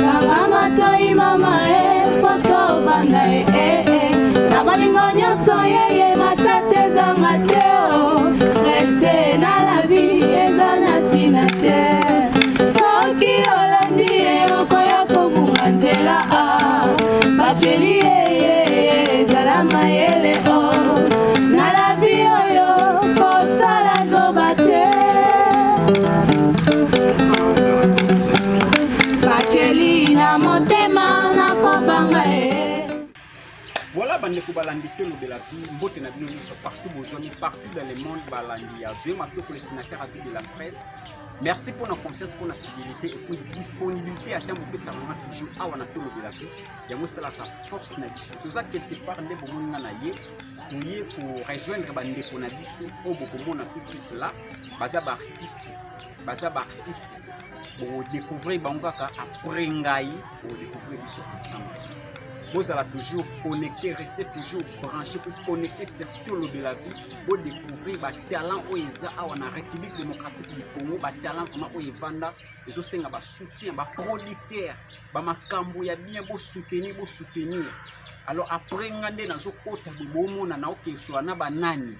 Kangama toi mama poto vanda na balingo nyonso yeye matate zanga teo rese na la vie ezana tina te soki olandi okoya kobunga nzela bafeli ezala mayele na la vie oyo kosala zoba te bacheli na motema na kobanga Voilà, bandeko balandi tolo de la vie, mbote na bino nyonso partout bozoni, partout dans le monde balandi ya Zoé Matoko, le sénateur à vie de la presse. Merci pour la confiance, pour la fidélité et pour la disponibilité à temps que ça va toujours à wana tolo de la vie. Yango c'est la force na biso. Tout ça quelque part ndé bomo na ye, pour rejoindre bandeko na biso, o bokomo na tout de suite là, baza ba artiste, Pour découvrir bangaka après ngai, pour découvrir biso ensemble. Vous allez toujours connecter, rester toujours branché pour connecter sur tout le de la vie, pour découvrir les talents où ils ont en République démocratique du Congo, les talents vraiment où ils vendent, ils ont un soutien, un producteur, un cambo, il y a bien beau soutenir. Alors après, on a dans ce côté de Bomo, on a que soit na banani.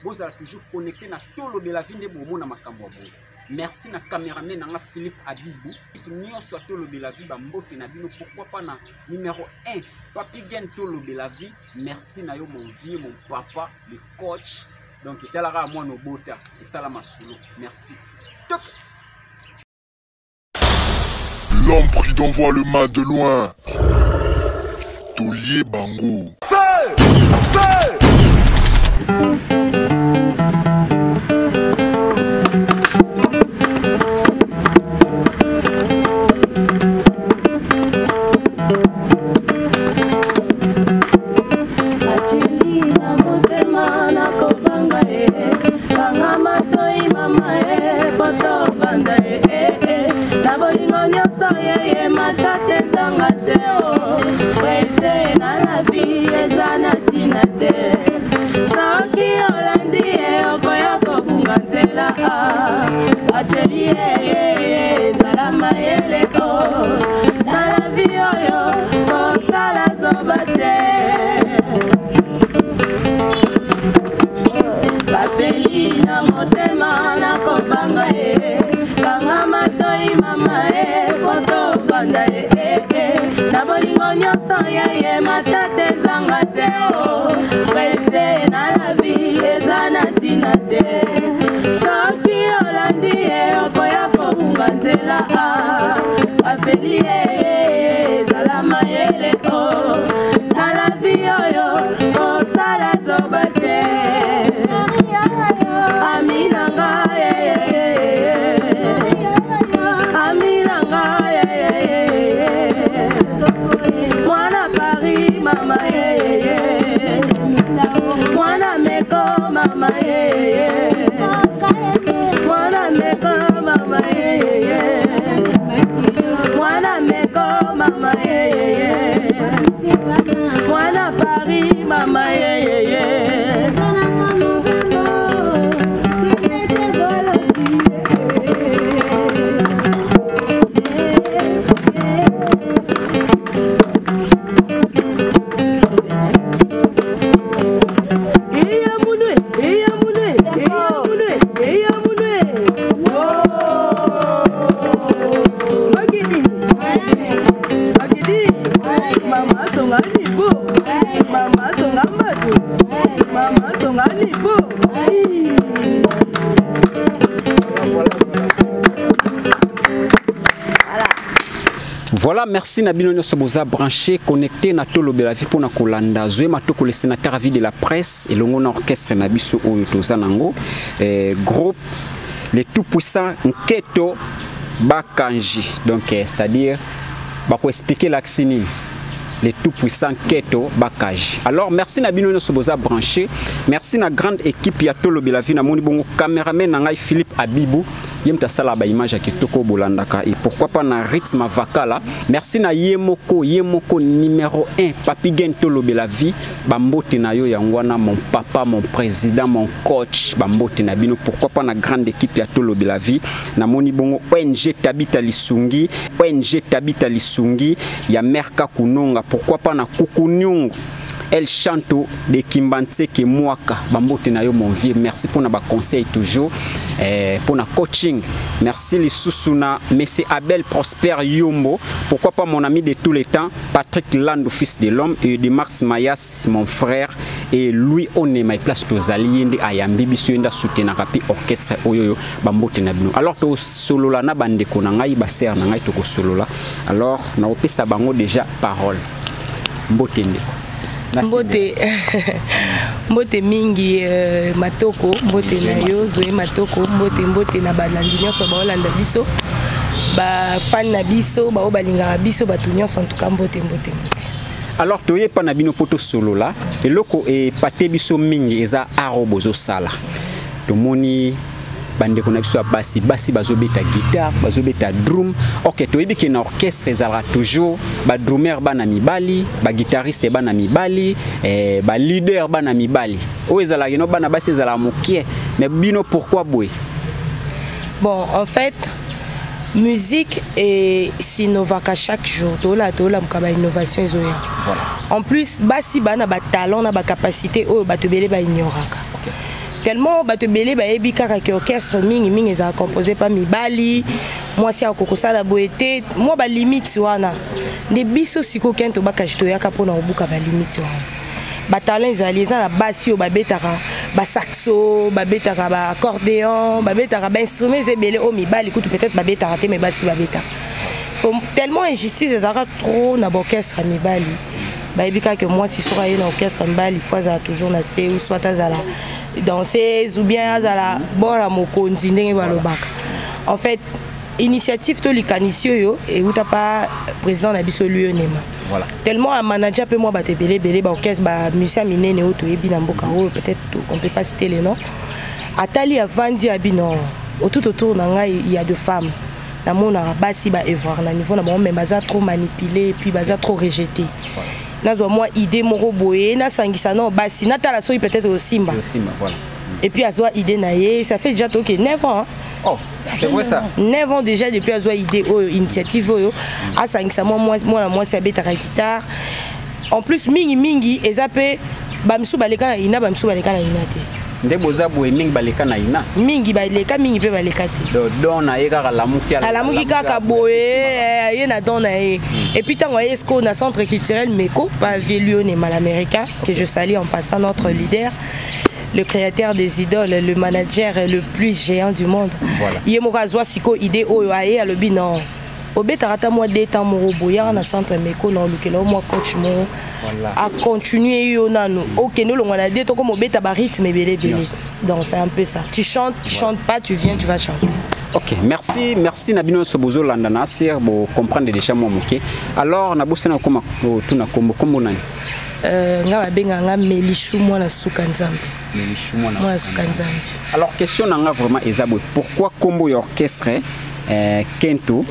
Vous allez toujours connecter dans tout le de la vie de Bomo na makambo. Merci na caméraman na Philippe Abibou. Nous soit tout le de la vie, bambote na bino. Pourquoi pas na numéro 1, Papi Gen tout le de la vie. Merci na yo mon vieux, mon papa, le coach. Donc il est là à moi nos bota et salama solo. Merci. Toc. L'homme pris d'envoie le mal de loin. Tolier Bango. Voilà, merci Nabino Soboza branché, connecté na tolo de la vie pour na kolanda. Zoé Matoko, le sénateur à vie de la presse et l'ongon orchestre Nabiso Oyotozanango, groupe les tout puissants Nketo Bakanji. Donc c'est-à-dire bako expliquer l'axinine. Les tout puissants Keto Bakaji. Alors merci Nabino Soboza branché, merci na grande équipe ya tolo de la vie na moni bongo caméraman na ngai Philippe Abibou. yemta sala ba image ki toko bolandaka et pourquoi pas na rythme vakala. Merci na yemoko numéro 1 Papi Gento lobela vie bambote na yo yangwana mon papa mon président mon coach bambote na bino pourquoi pas na grande équipe ya to lobela vie na moni bongo ONG Tabita Lisungi ya Merka Kunonga pourquoi pas na Kukunyungu El Chanto de Kimbanse ke Mwaka bambote na yo mon vieux merci pour na ba conseil toujours pour na coaching merci les sousuna monsieur Abel Prosper Yombo pourquoi pas mon ami de tous les temps Patrick Lando fils de l'homme et de Max Mayas mon frère et Louis Onema place tozali ndi ayambi biso nda soutenir rapi orchestre oyoyo bambote na bino alors to solo la na bande ko na ngai ba ser na ngai to ko solo la alors na opesa bango déjà parole mbote ndeko mbote mingi matoko mbote na yo zoe matoko mbote na balandi nyonso baolanda biso ba fan na biso ba obalinga biso batu nyonso en tout cas mbote. Alors toye pa na bino poto solo la eloko e pate biso mingi eza aro bozo sala tomoni bande kona biso basi bazobeta guitare bazobeta drum ok toyebi ke na orchestre ezala toujours ba drummer bana mibali ba guitariste bana mibali ba leader bana mibali o ezala keno bana basi ezala mokie mais bino pourquoi boy bon en fait musique et s'inovaka chaque jour tola mkaba innovation ezoya voilà. En plus basi bana ba talent na ba capacité o batobele ba ignoraka tellement bato belé ba ebi kaka ke orchestre mingi eza composé par mibali moi si akoko la boete moi ba limite wana de biso siko kento baka jito yaka pona obuka ba limite wana ba talent eza na basse o ba betaka ba saxo ba betaka ba accordéon ba betaka ba instrument zebele o mibali kutu peut-être ba betaka te mais basi ba betaka tellement injustice ezaka trop na orchestre mibali ba ebi kaka moi si sera une orchestre mibali fois za toujours na se ou soit azala danser ou bien azala bora mokonzi ndenge balobaka en fait initiative to likanisio yo et uta pas président na biso lui onema voilà tellement un manager peut moi baté belé ba orchestre ba musicien minene oto yebi na mboka o peut-être on peut pas citer les noms atali avandi abino autour na ngai il y a deux femmes na mona basi ba evoir na niveau na bon mais baza trop manipulé et puis baza trop rejeté nazo moi idée moko boye na sangisa no basi na tala so peut-être au Simba voilà. Et puis azwa idée naie ça fait déjà OK 9 ans hein? Oh c'est vrai ça 9 ans déjà depuis azwa idée initiative oyo a sangisa moi c'est abeta guitare en plus mingi ezape bamsu baleka na ina bamsu baleka na ina te ndeboza boye mingi baleka na ina mingi pe baleka te dona yeka la muki kaka boye ye na dona et puis tango esco na centre culturel Meko pas Vélio ne mal américain que je salue en passant notre leader le créateur des idoles le manager le plus géant du monde voilà. Yemora zwa siko idée oyo aye alobi non obetarata moi d'état moro boya na centre Meko na lukelo moi coach mo à continuer yo nanu OK nous on a dit to comme obeta ba rythme belé donc c'est un peu ça tu chantes pas tu viens tu vas chanter. OK merci Nabino Sobozo landana sir bo comprendre déjà moi moké alors na bosena koma tuna kombo nani nga benga nga Melishu mwana suka nzambe alors question na nga vraiment ezabo pourquoi combo ya orchestre Kento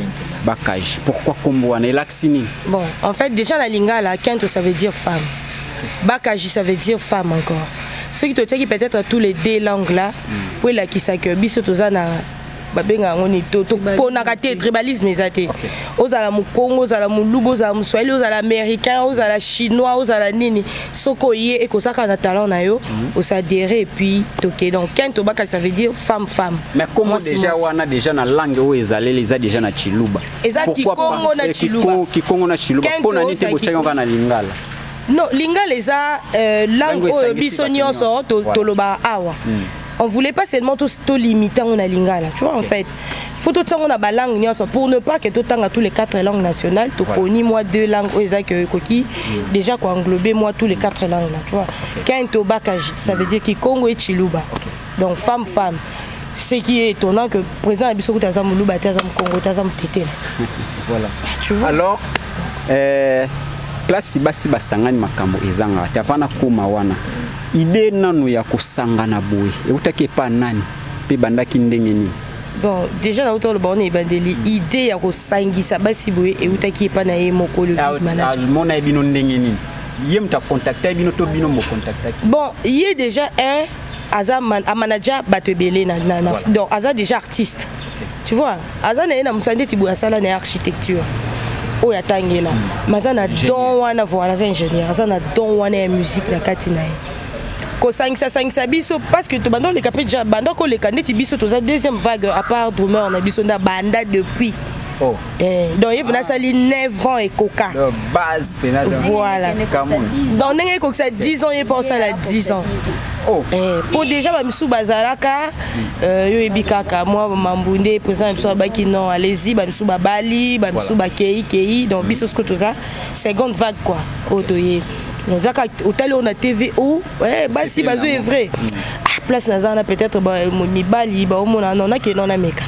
Bakaj pourquoi combo na elaxini bon en fait déjà la lingala Kento ça veut dire femme Bakaj ça veut dire femme encore ce qui te dit peut-être tous les deux langues là pour la qui ça que biso tozana babenga ngoni to pona kate tribalisme ezate ozala mu Congo ozala mu Lubo ozala mu Swahili ozala américain ozala chinois ozala nini soko ye e kosaka na talent na yo osadere et puis toké donc Kento Baka ça veut dire femme mais comment déjà wana déjà na langue o ezalé les a déjà na Chiluba pourquoi Kikongo na Chiluba pona nite bochanga na lingala non lingala eza langue o biso nyonso toloba awa. On voulait pas seulement tout limiter on a lingala tu vois en fait faut tout ça on a balang pour ne pas que tout temps à tous les 4 langues nationales to poni moi 2 langues que koki déjà quoi englober moi tous les 4 langues là tu vois Kento Bakaji ça veut dire Kikongo et Chiluba donc femme ce qui est étonnant que président Abisso Tazam Luba Tazam Congo Tazam Tété voilà tu vois alors place basi basangani makambo ezanga tavana koma wana idée nanu ya kusangana boy eutake pa nani pe bandaki ndenge ni Bon, déjà dans autant le bon ebandeli idée ya ko sangisa basi boye e utaki pa na ye moko le manager. Mon a bino ndenge nini? Yem ta contacter bino to bino mo contacter. Bon, il est déjà un Aza manager batebele na donc Aza déjà artiste. Tu vois, Aza na musande tibu sala na architecture. O ya tangela. Mazana don wana voilà, c'est ingénieur. Aza na don wana musique na katina. Ko sangisa biso parce que to bando le capé déjà bando ko le kaneti biso to za deuxième vague à part drummer on a biso na banda depuis. Oh. Donc il a sali 9 ans et coca. De base voilà. Donc nenga ko ça 10 ans et pour ça la 10 ans. Oh. Pour déjà ba misu bazalaka yo ebikaka moi mambunde présent biso baki non allez-y ba misu babali ba misu ba kei donc biso ce que tout ça seconde vague quoi. Otoye. Nous avons on a TV où basi bazo est vrai. Place nazana peut-être ba mibali ba omona non na ke non na meka.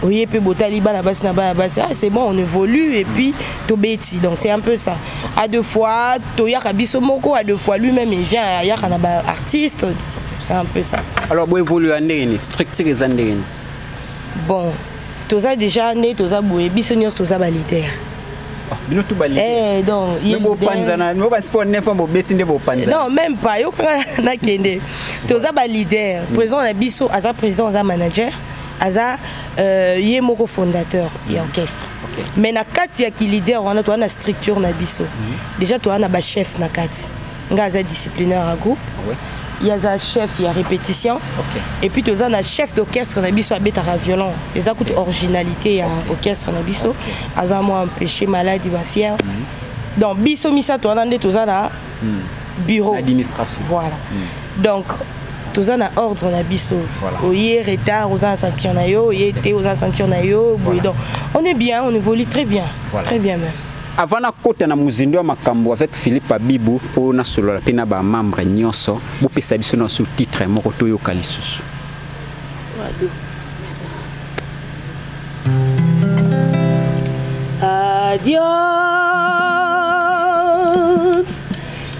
Oui, puis botali bana basi na bana basi c'est bon on évolue et puis to beti donc c'est un peu ça. À deux fois to yaka biso moko à deux fois lui-même il vient yaka na ba artiste c'est un peu ça. Alors bo évoluer andeni structure les andeni. Bon, to ça déjà né to ça boye biso nyos to ça ba leader. Bino tout bali. Donc il bo panzana no ba sport nefa bo beti nde bo panzana. Non, même pas yo na kende. To ça ba leader, président na biso aza président aza manager. Aza yé moko fondateur et orchestre. Mais na kati ya ki leader on a toi na structure na biso. Déjà toi na ba chef na kati. Nga za disciplinaire à groupe. Il y a un chef, il y a répétition. Et puis toi na chef d'orchestre na biso abetara violon. Les écoute originalité à orchestre na biso. Aza moi empêché malade va fier. Donc biso misa toi na toi na bureau administration. Voilà. Donc tous en ordre na biso oye retard aux sanctions na yo yete aux sanctions na yo donc on est bien on évolue très bien très bien même avant na kota na muzindo makambo avec Philippe Abibou pour na solo la pena ba membre nyonso bu pesa biso na sous-titre moko to yo kalisusu adios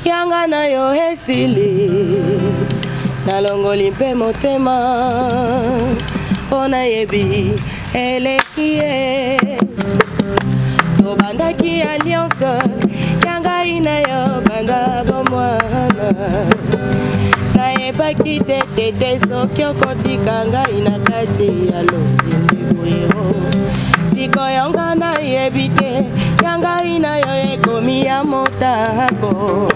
yanga na yo hesili nalongoli mpe motema ona yebi elekie tobandaki alliance yangai na yo banda bomwana nayebaki te soki okotika ngai na kati ya lobindi boyero sikoyo nga nayebi te yangai na yo ekomi ya motako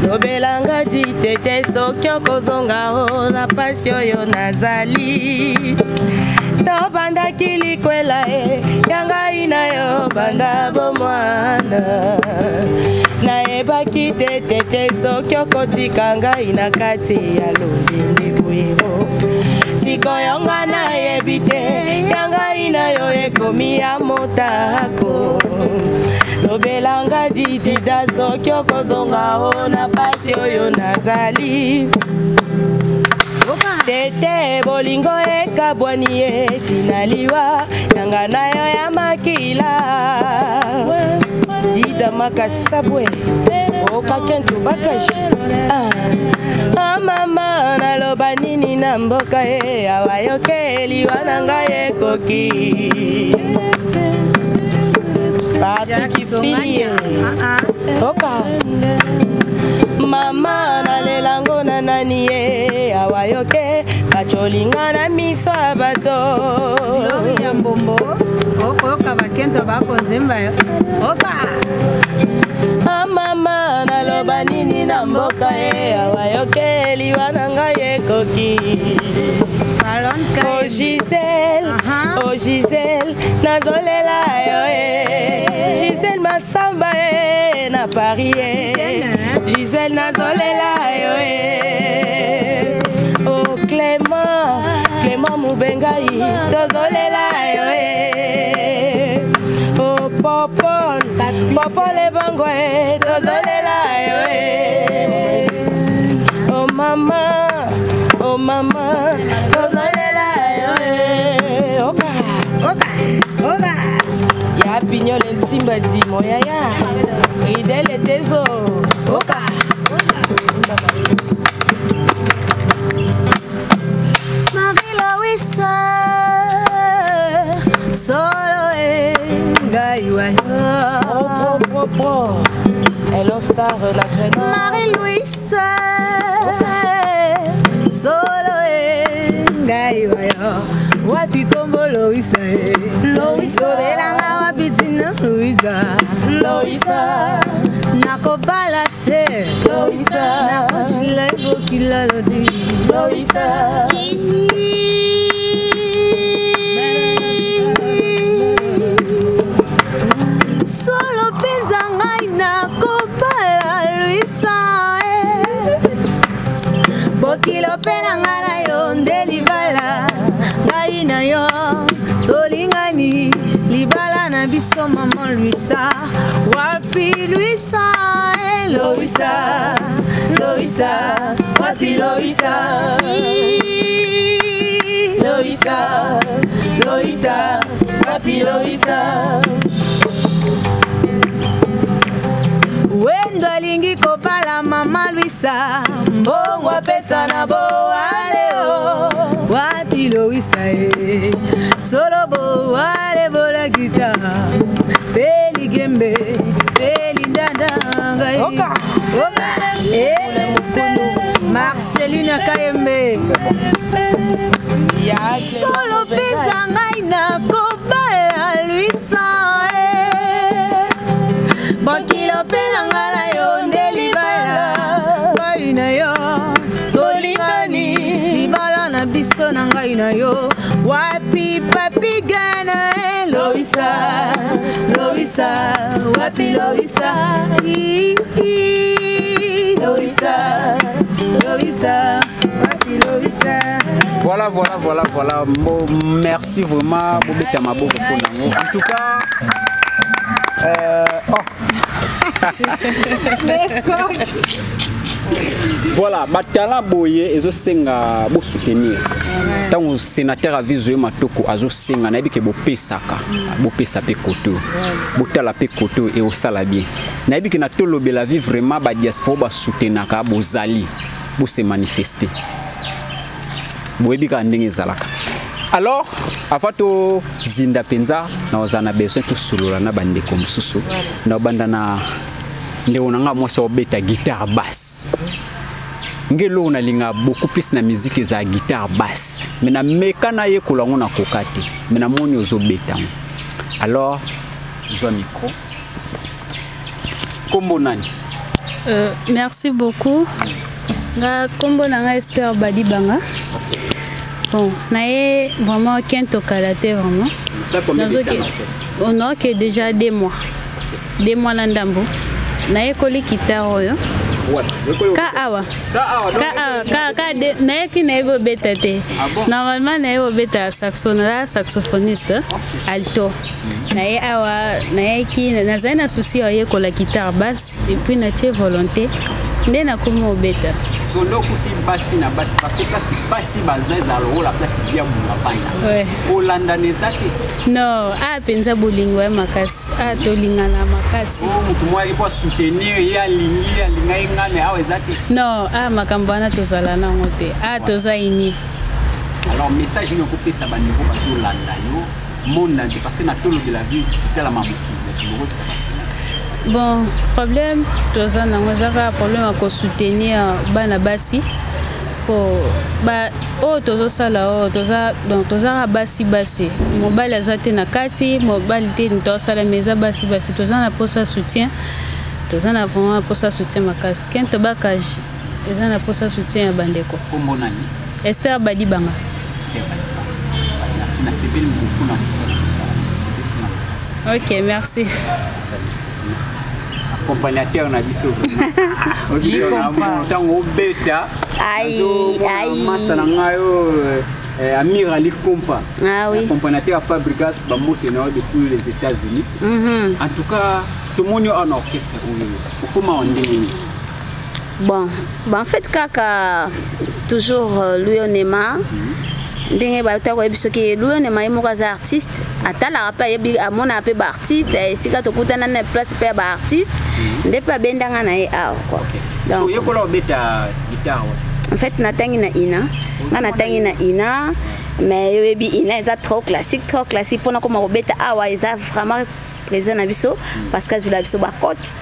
lobelanga ditete soki okozonga o na pasi oyo nazali tobandaki likwela yangai na yo banda bomwana nayebaki te soki okotika ngai na kati ya lobindi boyero sikoyo nga nayebi te yangai na yo ekomi ya motako lobelanga ditida soki okozonga o na pasi oyo nazali tete bolingo ekabwani etina liwa yanga na yo ya makila dida makasabwe okakentu bakashi mama naloba nini na mboka ye awa yokeli wana ngai ekoki patukifili oka mama nalelango na nani ye awa yoke bacholinga na miso ya bato bilori ya mbombo okoyoka bakento bakonzemba yo oka mama naloba nini na mboka ye awa yokeli wana ngai ekoki oh Gisèle nazolela yo Gisèle masamba na Paris Gisèle nazolela yo oh Clément Mubengai tozolela yo oh Popol Ebongo tozolela yo oh mama tozolela yo oka ya pignole ntimba di moya ya ridele tezo oka Marie Louise solo ngai wayo Hello Star Marie-Louise solo ngai wayo wapi kombo Louisa sobelanga wapi tina Louisa nakobala se nakojila ebokila lodi solo penza ngai nakobala Louisa bokilo pena ngai na yo nde libala ngai na yo tolingani libala na biso maman Louisa wapi Louisa Louisa wapi Louisa wapi Louisa wendo alingi kopala mama Louisa mbongo apesa na boaleo wapi Louisa solo boale bola gita peli gembe peli ndandanga Marceline Kayembe solo penza ngai na kobala Louisa bokilo pena ngai na yo nde libala ngai na yo tolingani libala na biso na ngai na yo wapi papi gana Louisa wapi Louisa wapi Louisa. Voilà. Merci vraiment. En tout cas, voilà, batala boye ezo senga bo soutenir. Tant au sénateur a visé matoko azo senga na bike bo pesaka, bo pesa pe koto. Botala pe koto et au sala bien. Na bike na tolobe la vie vraiment ba diaspora ba soutenaka bo zali, bo se manifester. Bo ebika ndenge zalaka. Alors, afato zinda penza na ozana besoin to solola na bande comme susu. Na bandana ndeo nanga mwasa obeta guitare basse. Ngelo na linga beaucoup plus na musique za guitare basse. Mais na mekana ye kolango na kokate. Mais na moni ozobeta. Alors, je micro. Kombo nani? Merci beaucoup. Nga kombo nanga Esther Badibanga. Bon, nae vraiment Kento Kalate vraiment. Ça combien de temps? On a que déjà 2 mois. 2 mois na ndambo. Nae koli kitaro yo. Ka awa nae ki nae bo beta te. Normalement nae bo beta saxophoniste alto. Nae awa nae ki na zaina souci oye ko la guitare basse et puis na che volonté. Nde na komo beta. So no kuti basse na basse parce que place basse bazaza alors la place bien pour la vaina. Ouais. Olanda nezaki. Non, penza bolingo ya makasi. Tolinga na makasi. Mutu mwa il faut soutenir ya linga ngane awe zaki. Non, makambo wana tozala na ngote. Toza ini. Alors message ni ko pesa ba niveau ba zo landa yo monde entier parce que na tolo de la vie tela mamuki. Bon, problème, toza na ngozaka problème à soutenir bana basi pour tozo sala toza donc toza basi mobile azate na kati mobile te to sala meza basi toza na posa soutien toza na vraiment posa soutien makasi kento bakaji toza na posa soutien ya bandeko. Kombo nani? Esther Badibanga. Merci na sebel beaucoup na ça. OK, merci. Accompagnateur na biso. Tango beta. Masa na ngayo Amira Likompa. Ah oui. Accompagnateur à Fabrikas bamote na depuis les États-Unis. En tout cas, tout le monde en orchestre comment on dit. Bon, en fait kaka toujours lui on aima. Ndenge ba utako biso ki lui on aima mo kaza artiste. Atala pa yebi amona pe ba artiste sika tokutana na place pe ba artiste. Nde pa bendanga na ye awa quoi. Donc yeko la beta guitare. En fait natangi na ina. Na natangi na ina mais il est trop classique pour nous comme robeta awa ils a vraiment présent na biso parce que je la biso ba coach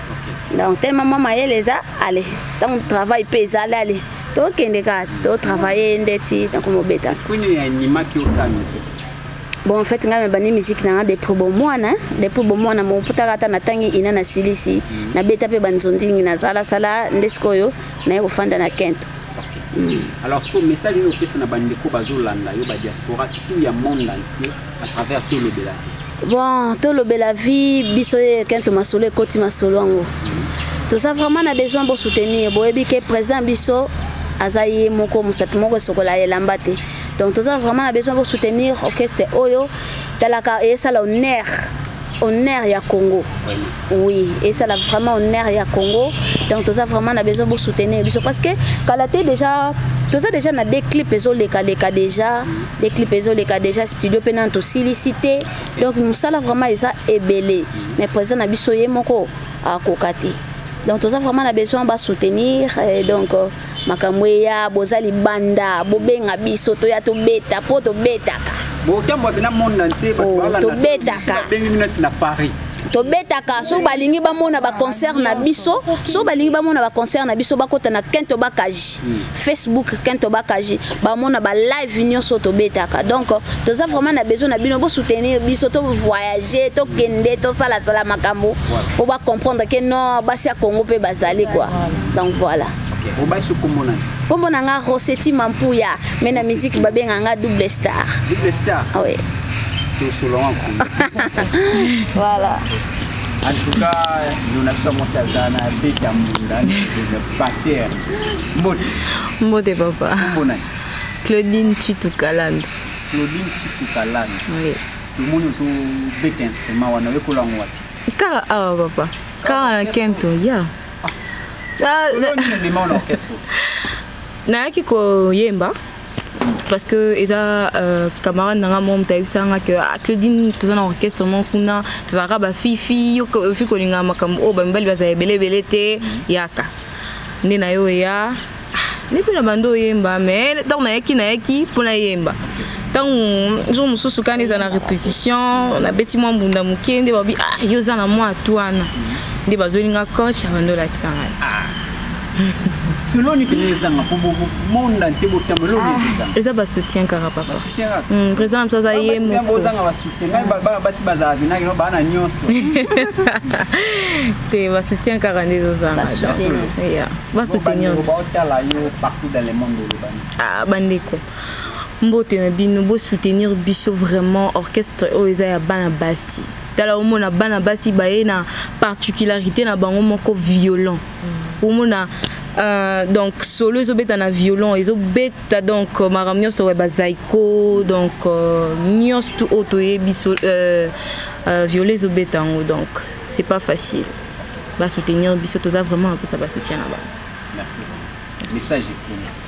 donc tellement maman elle les a allez donc travail pesa allez donc kende kat to travailler ndeti donc comme robeta est-ce qu'il y a une image qui osane bon en fait nga bani musique na des pro bon mwana mo putakata na tangi ina na silisi na beta pe banzondingi na sala ndeskoyo na yo fanda na kento. Alors ce message nous pèse na bandeko bazolanda yo ba diaspora tout ya monde entier à travers tout le de la vie. Bon tout le de la vie biso kento masolo koti masolo ngo. Tout ça vraiment na besoin pour soutenir bo ebi ke présent biso azaye moko musatu moko sokola elambate. Donc tout ça vraiment a besoin pour soutenir OK c'est oyo talaka et ça honneur ya Congo. Oui, et ça là vraiment honneur ya Congo. Donc tout ça vraiment a besoin pour soutenir parce que Kalaté déjà tout ça déjà na des clips ezoleka déjà des clips ezoleka déjà studio penanto silicité. Donc nous ça là vraiment ça ébélé mais présent na biso ye moko a kokati. Donc tout ça vraiment on a besoin de soutenir et donc makamweya bozali banda bobenga biso to ya to beta po to betaka bo tambo bina monde entier to betaka bengi minute na Paris to betaka so balingi ba mona ba concert na biso bakota na Kento Bakaji Facebook Kento Bakaji ba mona ba live union so to betaka donc tout ça vraiment on a besoin na bino pour soutenir biso to voyager to kende to sala makambo pour ba comprendre que non basi ya Congo pe bazali quoi donc voilà. Au bas sur comment on a Rossetti Mampuya mais la musique ba bien nga double star. Double star. Oui. Tout solo en voilà. En tout cas, nous avons commencé à faire un peu de pater. Mode papa. Claudine Chitukaland. Claudine Chitukaland. Oui. Tout le monde a bête instrument wana we kola ngwa. Car papa. Car Kento ya. Na ki ko yemba parce que eza camarade nanga mom taibisanga que Claudine tozana orchestre mon kuna tozaka ba fifi yo fi ko linga makambo o ba mbali baza belebele te yaka ndina yo ya ni pina bando yemba mais donc na yaki pona yemba tant jour mususu kana za na répétition na beti mo mbunda mukende babi yo za na moi atwana ndi bazolinga coach abando la tsanga selon ni kinezanga pour monde entier botambo lo ni ça ba soutien kara papa président msoza yemo ba bozanga ba soutien ba basi baza vina kino bana nyonso te ba soutien kara ndezo zanga ya ba soutenir partout dans le monde bandeko mbote na bino bo soutenir biso vraiment orchestre oza ya bana basi tala omona bana basi baye na particularité na bango moko violent omona donc solo ezobeta na violent ezobeta donc maramnyo so ba zaiko donc nyos tout auto yebiso violer ezobeta ngo donc c'est pas facile ba soutenir biso toza vraiment un peu ça ba soutien là-bas. Merci. Message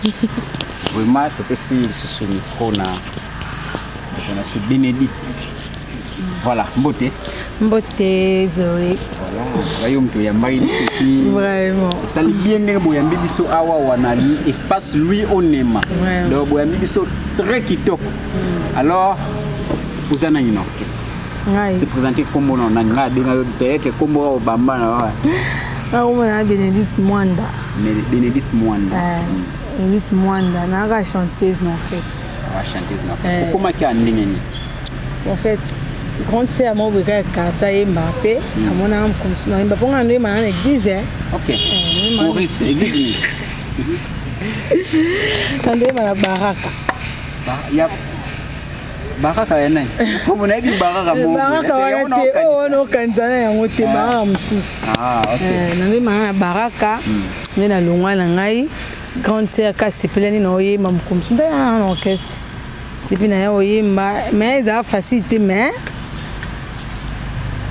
est pour vraiment peut-être si ce micro na on a ce Bénédicte. Voilà, beauté. Beauté, Zoé. Voilà, royaume to yambayi soki. Vraiment. Ça li bien ne boyambi biso awa wanali espace lui onema. Donc boyambi biso très kitoko. Alors vous en avez une orchestre. C'est présenté comme on a nga denga peut-être comme au bamba na wa. On a Bénédicte Mwanda. Bénédicte Mwanda. Bénédicte Mwanda, na ga chanteuse na orchestre. Ah, chanteuse na orchestre. Comment qui a ndengeni? En fait, grande sœur moi regarde Kata Mbappé, à mon âme comme ça. Mbappé on a une église. OK. Choriste église. Tandé ma baraka. Ya baraka ya nani? Comme na bi baraka mo. Baraka wana te ono kanzana ya ngote baraka mususu. Ah, OK. Nandé ma baraka. Nena longwa na ngai. Grande sœur ka sepelani na oye mam comme ça dans orchestre. Depuis na oye mais ça facilité mais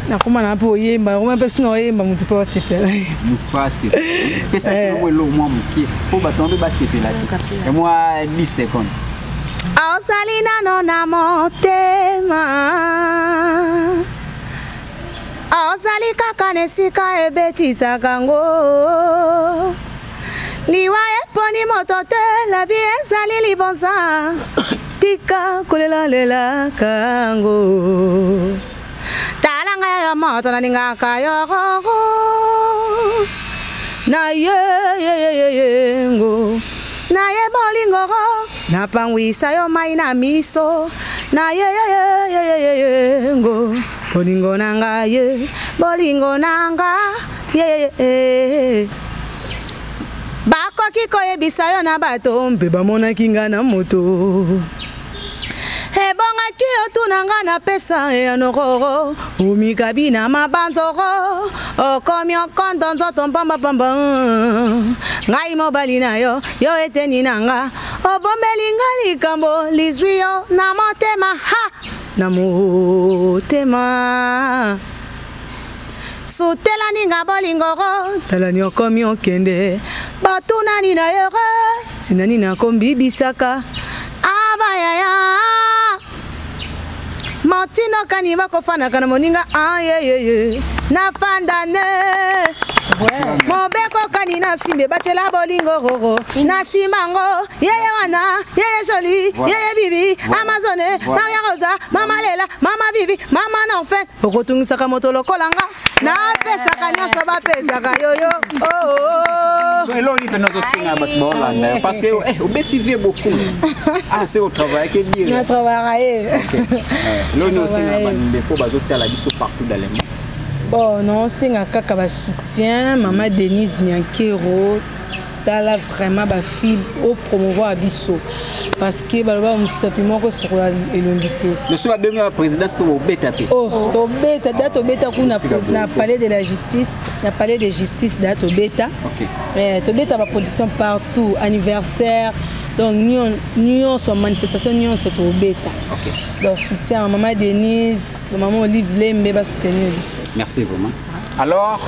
na kuma na po oye mba kuma personne oye mba mutu po sepela. Mutu pa sepela. Pesa ko lo mo muki. Po ba tombe ba sepela. Et moi 10 secondes. Osalina nona motema Osali kaka nesika ebetisa kango Liwa eponi moto te la vie ezali libonza tika kolela lela kango talanga ya moto na ninga kayoko na ye ngo na ye bolingo na pangwisa yo mai na miso na ye ngo bolingo nanga ye bolingo nanga ye bakoki koyebisa yo na bato mpe bamonaki nga na moto ebongaki yo tunanga na pesa ya nokoro omikabi na mabanzoro okomi okondo nzoto mpambapamba ngai mobali na yo yo eteni nanga obomeli nga likambo lizwi yo na motema ha na motema sutela ninga bolingoro talani okomi okende batunani na yore tinani na kombibisaka abayaya Martino kani bakofana kana moninga ayeye na fandane mobeko kani na simbe batela bolingo roro na simango yeye wana yeye joli yeye bibi amazone Maria Rosa mama Lela mama Vivi mama Nanfen okotungisa ka moto lokolanga na pesa kanyoso ba pesa ka yoyo so eloni pe nozo singa bat bolanda parce que au BTV beaucoup ah c'est au travail que dire na travailler eloni aussi na bande ko bazotala biso partout dans le monde. Bon, non, c'est un kaka ba soutien, maman Denise Nyankero, tala vraiment ba fille au promouvoir abisso parce que ba on simplement que sur elongité. Le soir de la présidence pour beta pe. Oh, to beta date beta kuna na palais de la justice, na palais de justice date beta. OK. To beta ba production partout, anniversaire. Donc, nous sommes manifestation, nous sommes au bêta. OK. Donc, soutien à maman Denise, maman Olive Lembe, va soutenir. Merci vraiment. Alors,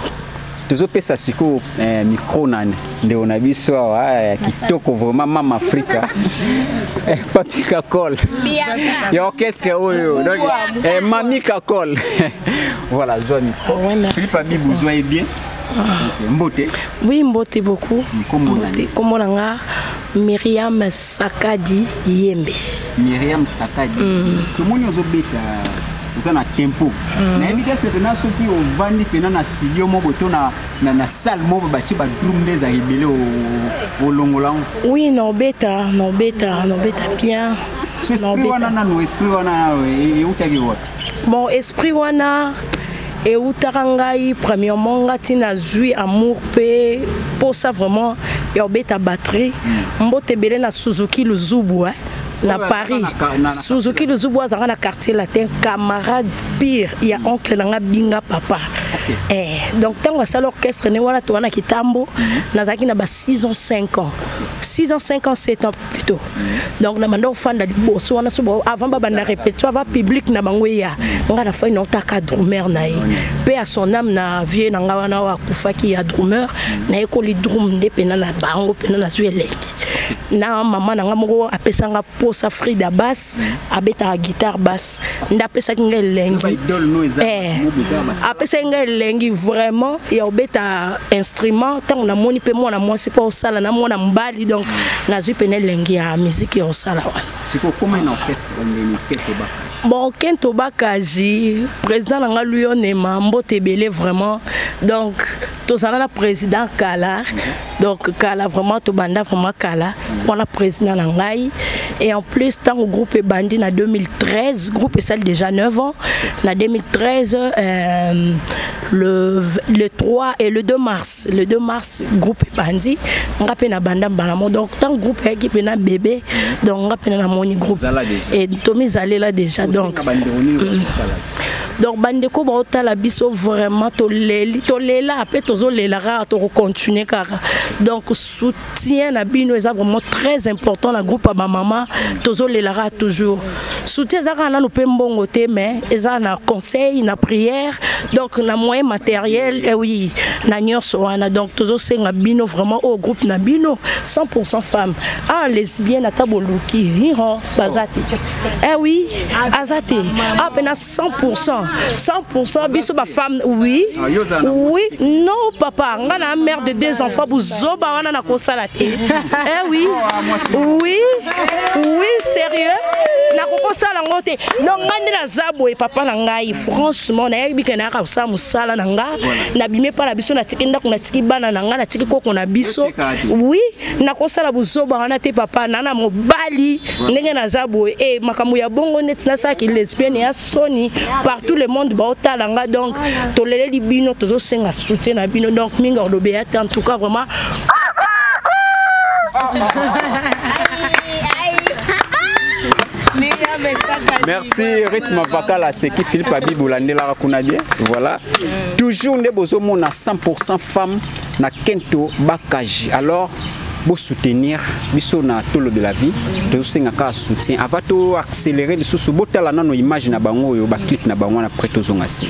tozope sa siko micro nane ndio na biso wa kitoko vraiment mama Afrika. Papi Kakol. Yo qu'est-ce que oyo? Donc Mami Kakol. Voilà, zone micro. Philippe Abi vous voyez bien? Mbote. Oui, Mbote beaucoup. Comment on Myriam Sakadi Yembe. Myriam Sakadi. Comment on beta vous na tempo. Na éviter c'est que na soki au vandi pena na studio mo boto na salle mo bati ba drum des a rebelle au longolang. Oui, no beta bien. Esprit wana na esprit wana e utaki wapi? Bon, esprit wana et utarangai premièrement ngatina zui amour pe pour ça vraiment et obeta batterie mbote belé na Suzuki Luzubu na Paris Suzuki Luzubu azanga na quartier latin camarade pire il y a oncle nanga binga papa donc tant ça l'orchestre ne wala to wana kitambo nazaki na ba 6 ans 5 ans 6 ans 5 ans 7 ans plutôt donc na mando fanda di bosso wana so avant baba na répétition avant public na bangweya nga na fa inota ka drummer na ye pe à son âme na vie na nga wana wa kufaki ya drummer na ekoli drum de pena na bango pena na zueleki na mama na nga moko apesanga posa Frida basse abeta guitare basse ndapesa kinga lengi apesa kinga lengi vraiment et obeta instrument tant na moni pe mona moi c'est pas au sala na mona mbali donc na zu pena lengi ya musique au sala wana siko comment na orchestre ngeni Kento Baka bon Kento Baka ji président nga Luyo Nema Mbote belé vraiment donc to sala na président Kala donc Kala vraiment to banda vraiment Kala pour la président Nangai et en plus tant au groupe Bandi en 2013 groupe est déjà 9 ans en 2013 le 3 et le 2 mars groupe Bandi on rappelle na banda banamo donc tant groupe équipe na bébé donc on rappelle na moni groupe et Tommy Zalé là déjà donc bande ko ba otala biso vraiment to lela après tozo lela ra to continuer car donc soutien na bino est vraiment très important la groupe ba mama tozo lela ra toujours soutien za kana no pembongo te mais eza na conseil na prière donc na moyen matériel et oui na nyonso wana donc tozo senga bino vraiment au groupe na bino 100% femmes lesbienne na taboluki hiro bazati oui azati pena 100% biso ba femme oui non papa nga na mère de 2 enfants buzoba wana na kosala te oui sérieux nakokosala ngo te non ngandi na zabo e papa na ngai franchement na yebi kana ka sa musala na nga na bime pa na biso na tiki ndako na tiki bana na nga na tiki koko na biso oui nakosala buzoba na te papa na mobali ndenge na zabo e makambo ya bongo net na sa ki lesbienne ya soni partout le monde ba otala nga donc tolele libino tozo senga soutien na bino donc minga olobe en tout cas vraiment Merci Rythme Vakala, c'est qui Philippe Abibou la kuna bien. Voilà. Toujours ne bozo mona 100% femme na Kento Bakaji. Alors pour soutenir biso na tolo de la vie, to senga ka soutien. Avant to accélérer les sous botala na no image na bango yo ba clip na bango na prêt tozonga si.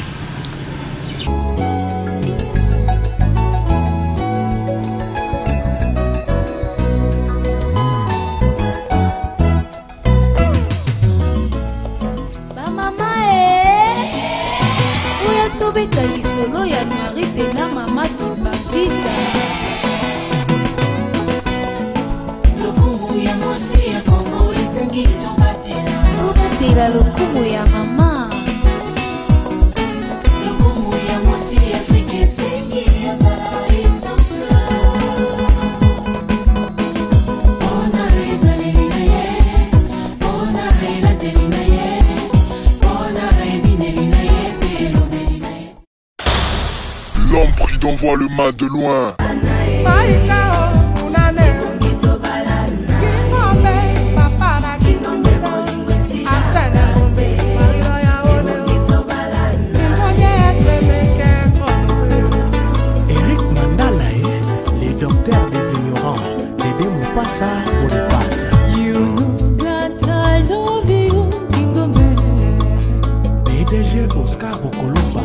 L'homme prudent voit le mal de loin. Eric Mandala, les docteurs des ignorants, les deux mots passent pour les passes. PDG Oscar Bokoloba.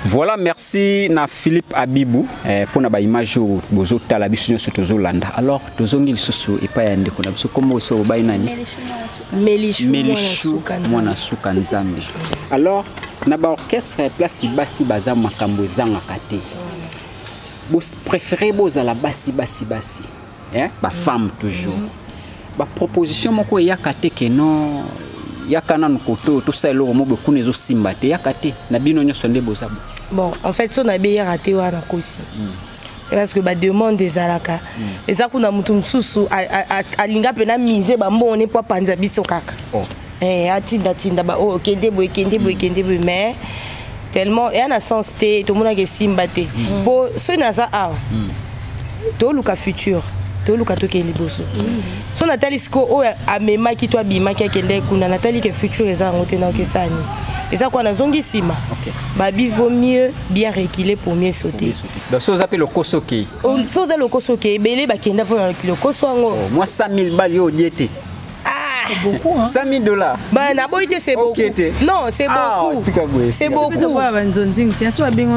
Voilà, merci na Philippe Abibou pour na ba image bozo tala biso nyoso tozolanda. Alors tozongi lisusu epa ya ndeko na biso kombo so bayi nani? Melishu mwana suka nzambe. Alors na ba orchestre place basi baza makambo zanga kate. Bos préféré boza la basi ba femme toujours. Ba proposition moko ya kate ke non yakana nkoto to sa eloko mo beaucoup nezo simba te yakate na bino nyoso nde bozabo. Bon, en fait, si on a bien raté, on a aussi. C'est parce que la demande des alaka. Et ça, qu'on a mouton sous à l'inga pena misé, on n'est pas panzabi sokaka. Eh, atinda ba oh kende boy mais tellement et en a sens té tout le monde a que simbate. Pour ceux na ça ah. To luka futur. To luka to ke liboso. So Nathalie sko o amema ki to bima ki kende kuna Nathalie que futur eza ngote na ke sani. Et ça qu'on a zongi sima. Babi vaut mieux bien reculer pour mieux sauter. Donc ça s'appelle le kosoke. Ça c'est le kosoke. Belé ba kenda pour le kosoango. Moi 5000 balles yo diété. C'est beaucoup hein. $5000. Bah na boité c'est beaucoup. Non, c'est beaucoup. C'est beaucoup.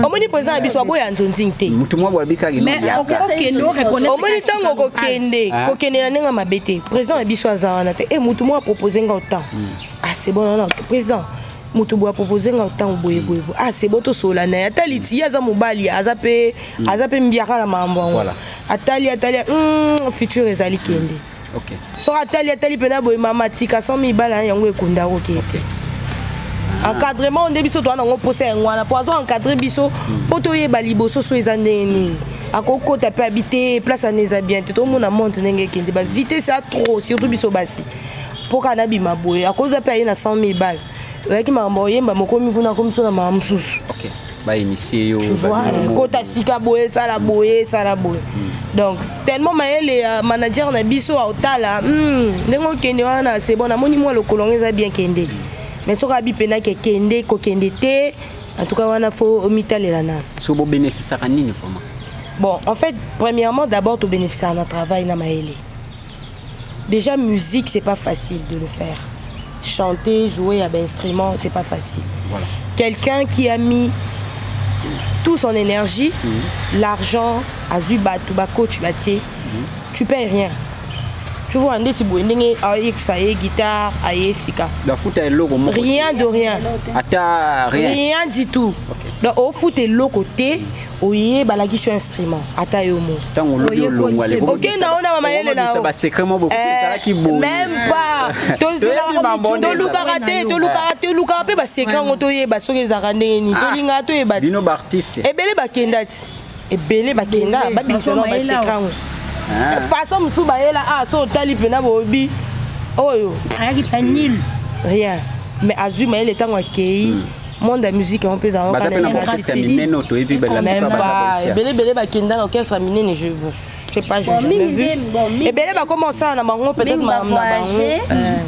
Omoni présent biso boya nzonzing te. Mutu mwa bwa bika mais OK no reconnaître. Omoni tango ko kende na nenga mabete. Présent biso azana te. Et mutu mwa proposer nga autant. Ah c'est bon non, présent. Mutu boya proposer nga autant boye. Ah c'est bon to solana. Atali ti yaza mobali azape mbiaka na mambo. Voilà. Atali futur ezali kende. OK. So atali pena boy mama tika 100 000 balles yango ekunda ko kete. Encadrement on biso to na ngo poser ngwana po azo encadrer biso poto ye baliboso so ezaneni. Akoko ta pe habiter place aneza bien tout monde monte ndenge kende ba vitesse ça trop surtout biso basi. Poka na bima boy akoza pe ye na 100 000 balles. Oyaki mambo yemba mokomi kuna komiso na mamsusu. OK. Ba initier yo. Tu vois kota sika boye sala boye. Donc tellement les managers na biso autala ndengo kende wana c'est bon amoni moi le colonge bien kende mais soka bi pena ke kende ko kende te en tout cas wana faut omitalela na so bo bénéficier nini vraiment. Bon en fait premièrement d'abord tu bénéficier à notre travail na maele. Déjà musique c'est pas facile de le faire. Chanter, jouer à instrument, c'est pas facile. Voilà. Quelqu'un qui a mis toute son énergie, l'argent, à Zuba, Tubako, tu payes rien. tu vois ndeti boendenge ça y guitare aye sika da foot est logo rien de rien ata rien du tout donc au foot est logo côté oye balaki sur instrument ata yo mo tango logo longwale OK na ona mama yele na ba secret mo beaucoup ça qui beau même pas to luka pe ba secret ngoto ye ba soke za ndenge ni to linga to ye ba bino ba artiste ebele bakenda ti ebele bakenda ba binisa no ba secret façon musu ba yela so tali pena bobi oyo ayaki panil rien mais azuma ele tango akei monde de musique on peut en parler même pas belé bakenda na orchestre minene je sais pas j'ai jamais vu et belé ba commencer na bango peut-être na voyager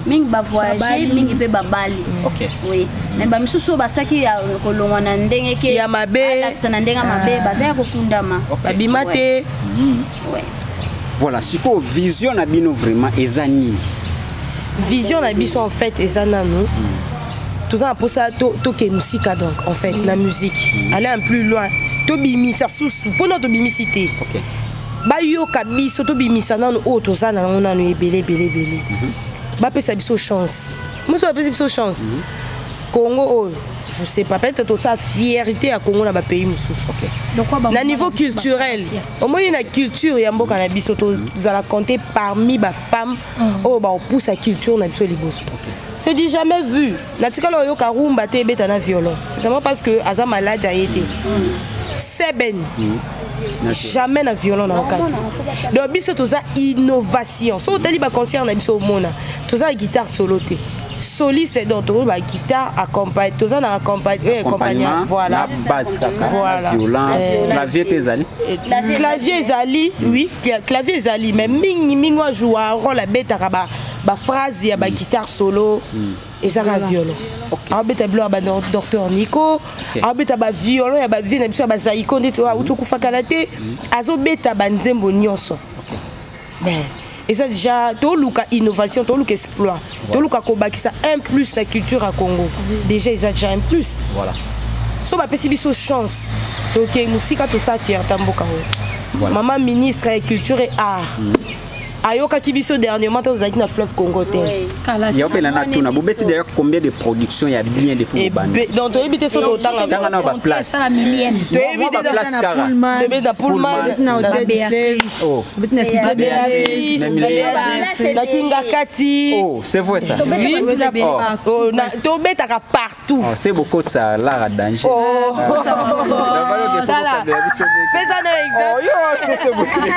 mingi ba voyager mingi pe ba bali OK oui mais ba misusu ba saki ya kolongwa na ndenge ke ya mabe alaxa na ndenge mabe ba saki kokundama ba bimate ouais voilà siko vision na bino vraiment ezani vision na biso en fait ezana nous tout ça pour ça to ke musique donc en fait la musique aller un plus loin to bimisa susu pour notre bimicité OK ba yo kabiso to bimisa nanu o to za na ngona no ebele ba pesa biso chance muso pesa biso chance Congo o je sais pas peut-être tout ça fierté à Congo na ba pays mususu OK na niveau culturel au moins na culture ya mboka na biso to za la compter parmi ba femmes o ba pousse la culture na biso liboso c'est dit jamais vu na tikalo yo karumba te beta na violon c'est seulement parce que aza malade a été seben jamais na violon na okati donc biso to za innovation so tali ba concert na biso mona to za guitare solo te soliste donc la guitare accompagne tout ça accompagnant voilà basse voilà violon clavier ezali oui clavier ezali mais mingi wa jouer rôle la bête ba phrase ya ba guitare solo et ça va violon abeta blo ba docteur Nico abeta ba violon ya ba vie na biso ba zaiko ndito utokufa kalate azobeta ba nzembo nyonso et ça déjà tout le innovation tout le exploit tout le kobakisa un plus la culture à Congo déjà ils ont déjà un plus voilà so ba pesi biso chance donc musique tout ça fierté mboka maman ministre de culture et art ayoka kibiso dernièrement aux aïs na fleuve Congo terre il y a plein na tuna bobeti d'ailleurs combien de productions il y a bien depuis bande donc tu habite sur autant na ba place ça la millienne tu habite dans place car tu habite dans Pullman na oh na na Kinga Kati oh c'est vrai ça oh na tu beta partout oh c'est beaucoup de ça là danger oh ça pesa no exemple oh yo c'est beaucoup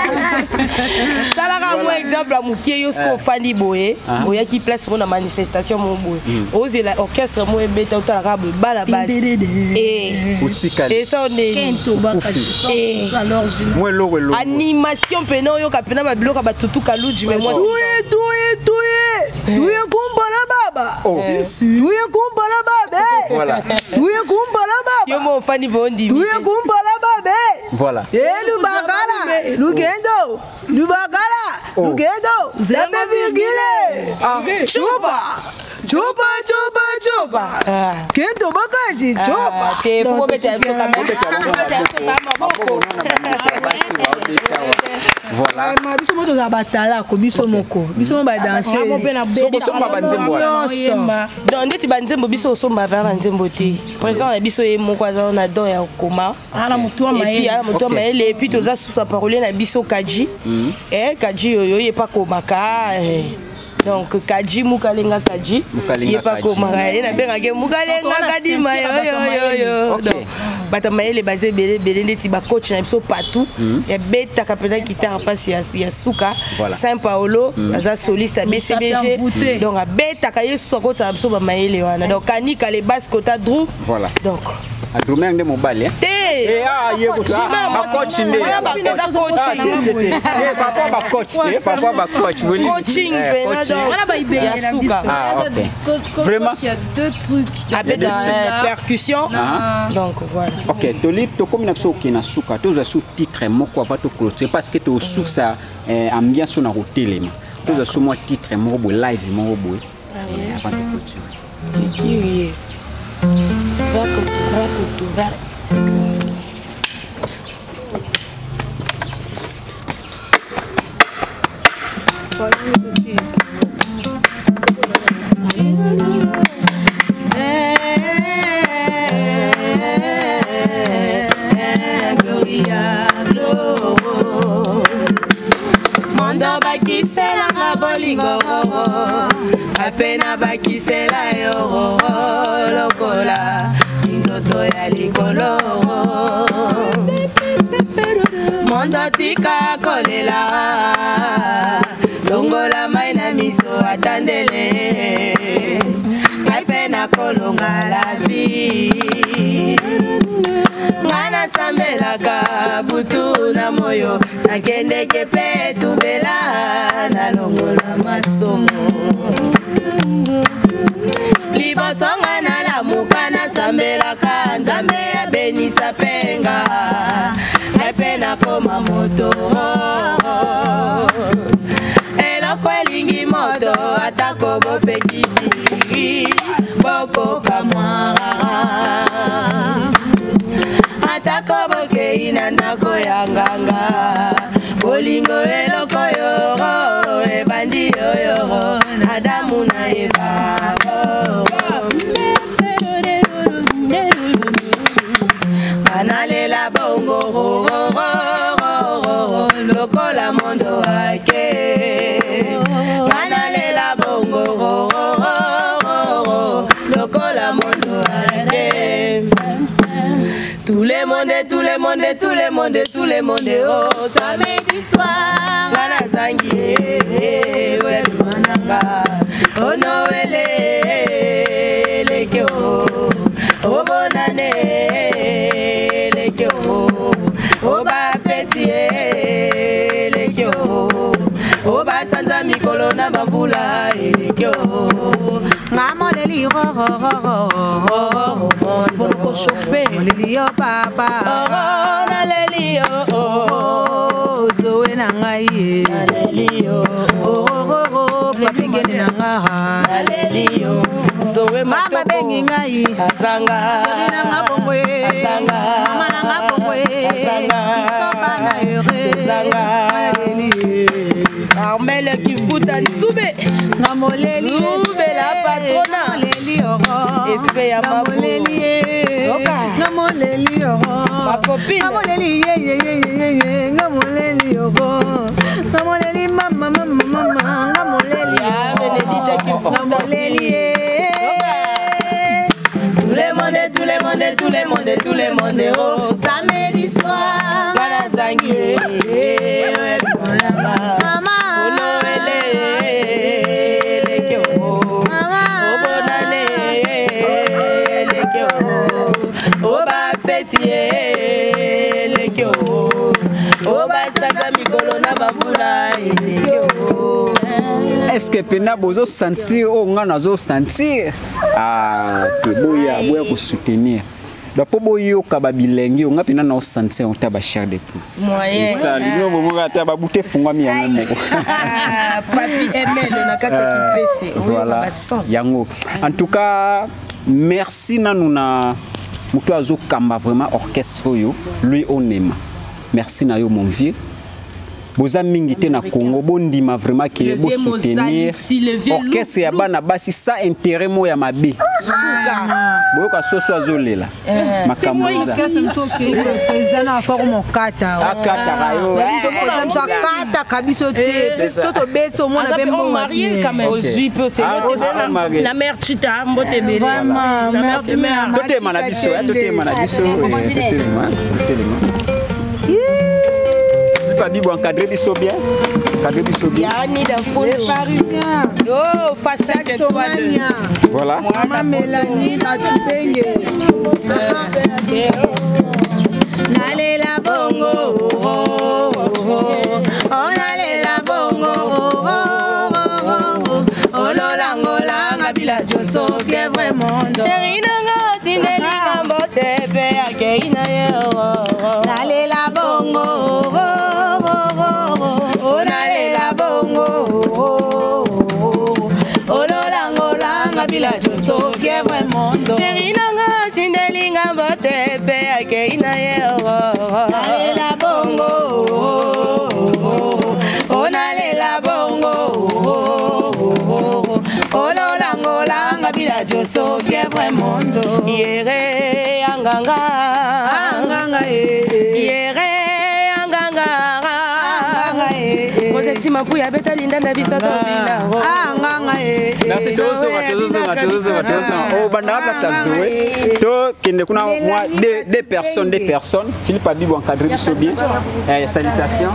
ça la exemple à Mouké yosko fandi boye oya qui place pour la manifestation mon boye ose la orchestre mo ebeta utala ba la base et ça on est moi logo animation pena yo ka pena ba biloko ba tutu kaluji mais moi tuye kumbala baba tuye kumbala baba voilà tuye kumbala baba yo mo fandi bondi tuye kumbala baba voilà lubakala lugendo lubakala lugendo zeme virgule chupa kendo bakaji chupa te faut mettre un voilà biso moto za batala ko biso moko biso ba danser biso ba nzembo donc ndeti ba nzembo biso somba ba nzembo te présent na biso e moko za na don ya koma ala mutua maele et puis toza sous parole na biso kaji kaji yo ye pa komaka donc kaji mukalenga kaji ye pa komaka ye na benga ke mukalenga kadima yo donc bata maele basé belé ndeti ba coach na biso partout et beta ka pesa guitare passe ya suka Saint Paulo aza soliste BCBG donc beta ka yesu ko ta biso ba maele wana donc kanika les basses kota drum voilà donc a drum de mobile te yego ma coach nde papa ba coach coaching pena donc ya suka vraiment il y a deux trucs avec percussion donc voilà OK to comme na biso na suka to za sous titre moko va to clôturer parce que to suka ça ambiance na hotelema to za sous moi titre moko live moko avant de clôturer Mondo bakisela bolingo apena bakisela yo lokola ndoto ya likolo mondo tika kolela longola mai na miso atandele apena kolonga la vie ngana sambelaka butu na moyo nakendeke pe tubela na longola masomo libosonga na lamuka na sambelaka nzambe ya benisa penga epe na koma moto eloko elingi moto atako bopekisi bokoka mwara atako bokei na ndako ya nganga bolingo eloko yoro ebandi yoyoro Adamu na Eva analela bongo lokola mondo wake analela bongo lokola mondo wake tout le monde oh samedi soir bana zangi we mananga oh noele lekeo oh bonane lekeo oh ba fetie lekeo oh ba sanza mikolo na bavula lekeo ngamo leli faut qu'on chauffer leli papa na leli zoe na ngai na leli papengene na nga leli zoe mama bengi ngai azanga na nga bomwe azanga mama na nga bomwe azanga isoba na ere azanga leli Armel qui fout à Nzoube Namoleli Nzoube la patrona Namoleli oro Esprit ya Namoleli Namoleli oro ma copine Namoleli ye Namoleli oro Namoleli mama Namoleli Benedite qui fout Namoleli tout le monde oh samedi soir Bala zangi mama est-ce que pena bozo sentir o ngana zo sentir boya ko soutenir da po boyo ka babilengi o ngapina na o sentir on ta ba cher de plus moyen ça lino bo nga ta ba bute fungwa mi yango moko papi emel na kati kipese voilà yango en tout cas merci nanuna muto azo kamba vraiment orchestre yo lui on aime merci na yo mon vieux boza mingi te na Congo bondima vraiment que bo soutenir orchestre ya bana basi sa intérêt mo ya mabe boyoka soso azolela makambo za président na forme kata akata rayo biso problème ça kata kabiso te soto beto mona be mo marié quand même ozui peu c'est la mère Chita mbote bele vraiment merci mère tote mana biso pas dit encadrer biso bien yani da folie parisien oh façade Somania voilà maman Mélanie Matubenge nalela bongo nalela bongo ololangola ngabila joso fièvre mondo chérie nanga tindeli kambote pe akeina yo nalela bongo nalela bongo ololangola ngabila joso fièvre mondo chérie nanga tindeli kambote pe akeina yo nalela bongo nalela bongo biso fièvre mondo Yere anganga anganga Yere anganga Rosette Mapuya beta linda na biso tobina anganga Merci tozo. Oh banda place à Zoé. To kende kuna moi des personnes Philippe Abibou encadré biso bien. Salutations.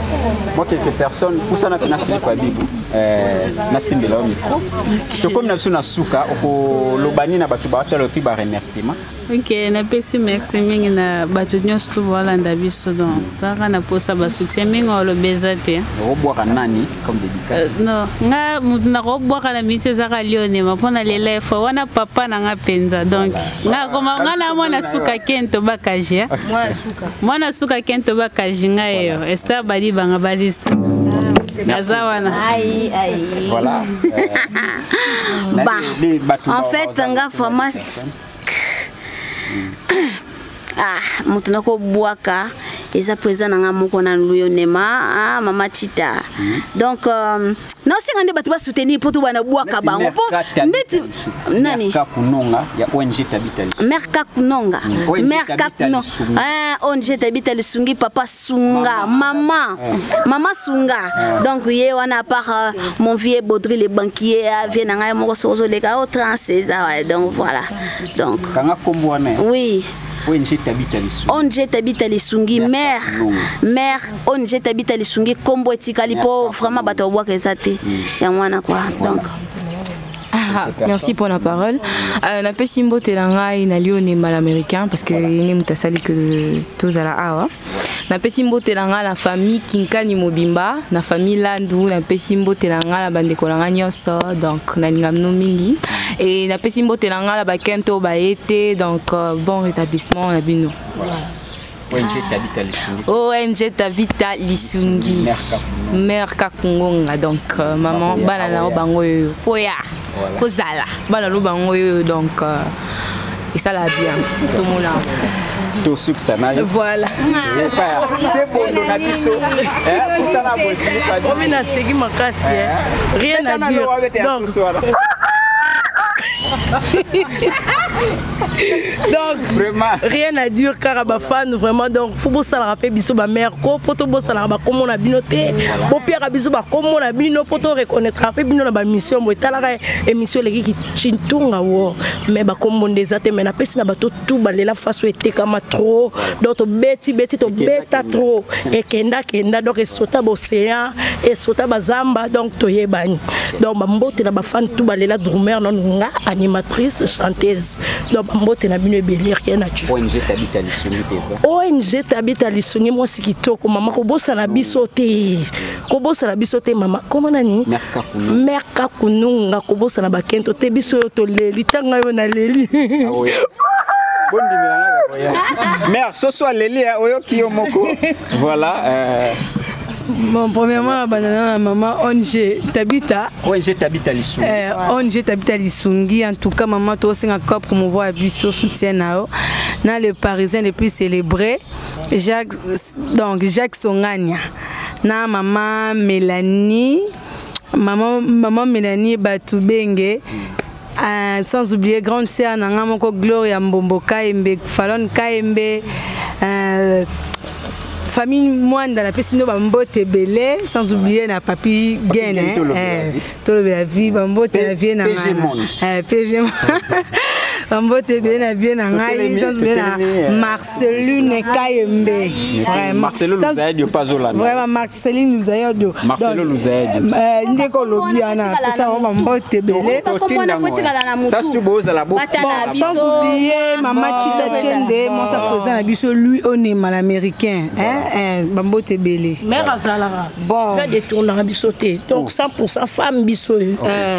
Moi quelques personnes pour ça na Philippe Abibou. Na simbela au micro. To comme na biso na suka ko lobani na batu ba talo pi ba remerciement. Ok, na pesi merci mingi na batu nyonso to bolanda biso donc kaka na posa ba soutien mingi lo bezate. Roboaka nani comme dédicace. Non, nga mutu na roboaka na miti zaka lionema pona lele fo wana papa na nga penza donc nga koma nga na mwana suka kento bakaje. Mwana suka kento bakaje nga yo. Esta badi banga basiste. Nazawana. Aïe. Voilà. En fait, nga famas mutu nako bwaka eza présent na nga moko na luyonema mama Tita. Donc non c'est ngande batu ba soutenir pour tout bana bwaka bango po ndeti nani Merka Kunonga ya ONG Tabita Lisungi. Merka Kunonga ONG Tabita Lisungi papa Sunga maman Sunga. Donc ye wana part mon vieux Baudry le banquier vient na nga moko sozo le ka au 36 donc voilà. Donc Kanga komboane. oui. ONG Tabita Lisungi. ONG Tabita Lisungi mère ONG Tabita Lisungi kombo etikali po vraiment bato bwa kezate ya mwana quoi donc merci pour la parole. Na pesi mbote la ngai na lione mal américain parce que ni mutasali que tous à la awa. Na pesi mbote la ngai la famille Kinkani Mobimba, na famille Landu, na pesi mbote la ngai la bande ko la nyonso donc na ngamno mingi et na pesi mbote la ngai la bakento baete donc bon rétablissement na bino. ONG Tabita Lisungi. Mère Kakungonga donc maman bana na bango foya kozala bana lo bango donc et ça la bien tout le monde tout succès na voilà c'est bon on a biso pour ça na bon Philippe on na segi makasi rien à dire donc vraiment rien à dire car ba fan vraiment donc faut beau ça la rappeler biso ba mère ko poto beau ça la ba comme on a binoté bo pierre biso ba comme on a bino poto reconnaître rappeler bino na ba mission mo tala émission les qui chintunga wo mais ba comme on des até mais na pesi na bato tout ba la face était comme trop donc beti to beta trop et kenda donc et sota océan et sota bazamba donc to yebani donc ba mbote na ba fan tout ba la drummer non nga animatrice chanteuse donc mbote na bino ebeli rien na tu ONG Tabita Lisungi pesa ONG Tabita Lisungi moi sikitoko mama ko bosa na biso te mama comment nani Merka Kununga ko bosa na bakento te biso to leli tanga yo na leli bondi milanga mère ce soit leli oyo kiyomoko voilà bon, premièrement, maman ONG Tabita Lisungi. ONG Tabita Lisungi, en tout cas, maman, toi aussi, encore promouvoir et puis soutien dans le Parisien le plus célébré, Jacques Songania. Na maman Mélanie Batubenge. Sans oublier grande sœur Nanga Moko Gloria Mbombo Kaembe, Fallon Kaembe. Famille moine dans la piscine bambote belé sans oublier na papi gain tout la vie bambote la vie na PG bambote belé na vie na ngai sans oublier na Marceline Kayembe Marcelo Luzadio Pazola vraiment Marceline Luzadio Marcelo Luzadio ndeko lobiana ça bambote belé sans oublier maman Tita Chende mon sa président na biso lui on est mal américain bambote belé mère azalara bon ça détourne na bisoté donc 100% femme biso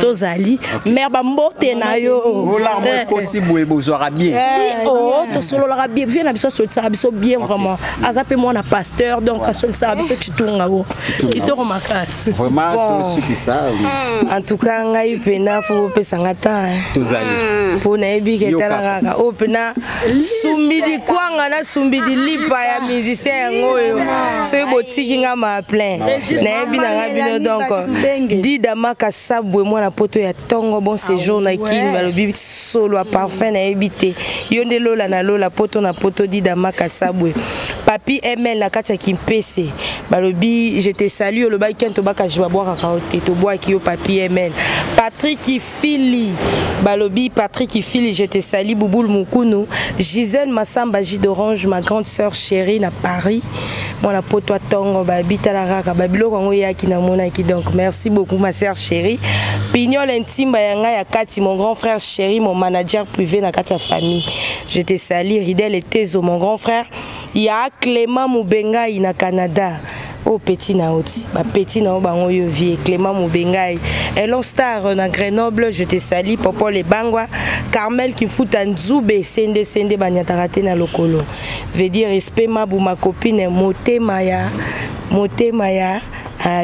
tozali mère bambote na yo vola mo koti boye bozwaka bien. Oh, to solo la bien, viens na biso solisa biso bien vraiment. Azape moi na pasteur donc solisa biso chitunga wo. Kitoko makasi. Vraiment to suki ça. En tout cas ngai pena fo pesa ngata. Tozali. Po na ebi ke tala kaka. O pena sumbidi kwanga na sumbidi lipa ya musicien ngoyo. C'est botiki nga ma plein. Na ebi na ngabino donc Dida Makasabwe moi na poto ya tongo bon séjour na kin balobi solo a parfum na ebité. Yonde lola na lola poto na poto Dida Makasabwe. Papi ML na katia kimpese. Balobi je te salue le baï kento baka je boire kakaote to bois ki yo papi ML. Patrick Fili. Balobi Patrick Fili je te salue Bouboul Mukunu. Gisèle Massamba J d'Orange ma grande sœur chérie na Paris. Moi na poto tongo babita la raka babilo kongo yaki na mona ki donc merci beaucoup ma sœur chérie. Pignol intime yanga ya kati mon grand frère chéri mon manager privé na kati famille. Je te salue Ridel et Tezo mon grand frère. Il y a Clément Moubengai na Canada. Oh petit naoti, ba petit na bango yo vie Clément Moubengai. Elon Star na Grenoble, je te salue Popo le Bangwa, Carmel qui fout en Nzube, sende banyatara na lokolo. Veut dire respect ma ma copine Moté Maya.